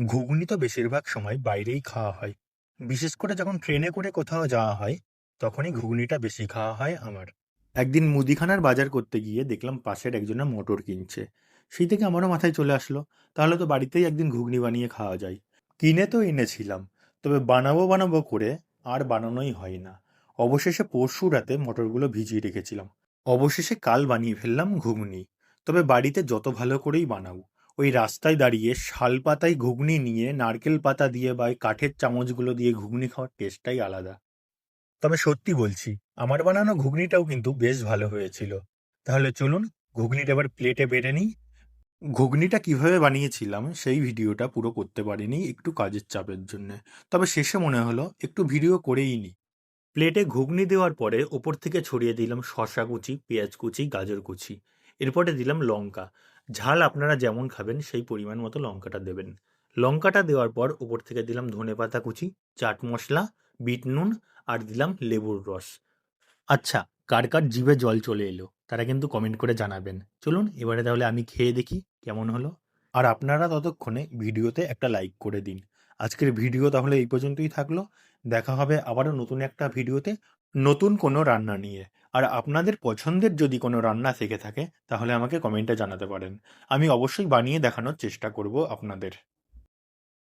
ঘুগনি তো বেশিরভাগ সময় বাইরেই খাওয়া হয়। বিশেষ করে যখন ট্রেনে করে কোথাও যাওয়া হয়, তখনই ঘুগনিটা বেশি খাওয়া হয় আমার। একদিন মুদিখানার বাজার করতে গিয়ে দেখলাম পাশের একজনের মটর কিনছে। সেই থেকে আমারও মাথায় চলে আসলো, তাহলে তো বাড়িতেই একদিন ঘুগনি বানিয়ে খাওয়া যায়। কিনে তো এনেছিলাম, তবে বানাবো বানাবো করে আর বানানোই হয় না। অবশেষে পরশু রাতে মটরগুলো ভিজিয়ে রেখেছিলাম। অবশেষে কাল বানিয়ে ফেললাম ঘুগনি। তবে বাড়িতে যত ভালো করেই বানাও, ওই রাস্তায় দাঁড়িয়ে শাল পাতায় ঘুগনি নিয়ে নারকেল পাতা দিয়ে বা ওই কাঠের চামচগুলো দিয়ে ঘুগনি খাওয়ার টেস্টটাই আলাদা। তবে সত্যি বলছি, আমার বানানো ঘুগনিটাও কিন্তু বেশ ভালো হয়েছিল। তাহলে চলুন ঘুগনিটা এবার প্লেটে বেড়ে নিই। ঘুগনিটা কিভাবে বানিয়েছিলাম সেই ভিডিওটা পুরো করতে পারিনি একটু কাজের চাপের জন্যে। তবে শেষে মনে হলো একটু ভিডিও করেই নিই। প্লেটে ঘুগনি দেওয়ার পরে ওপর থেকে ছড়িয়ে দিলাম শসা কুচি, পেঁয়াজ কুচি, গাজর কুচি। এরপরে দিলাম লঙ্কা। ঝাল আপনারা যেমন খাবেন সেই পরিমাণ মতো লঙ্কাটা দেবেন। লঙ্কাটা দেওয়ার পর ওপর থেকে দিলাম ধনেপাতা কুচি, চাট মশলা, বিট নুন আর দিলাম লেবুর রস। আচ্ছা, কার কার জিভে জল চলে এলো তারা কিন্তু কমেন্ট করে জানাবেন। চলুন এবারে তাহলে আমি খেয়ে দেখি কেমন হলো। আর আপনারা ততক্ষণে ভিডিওতে একটা লাইক করে দিন। আজকের ভিডিও তাহলে এই পর্যন্তই থাকলো। দেখা হবে আবারও নতুন একটা ভিডিওতে, নতুন কোনো রান্না নিয়ে। আর আপনাদের পছন্দের যদি কোনো রান্না থেকে থাকে তাহলে আমাকে কমেন্টে জানাতে পারেন। আমি অবশ্যই বানিয়ে দেখানোর চেষ্টা করব আপনাদের।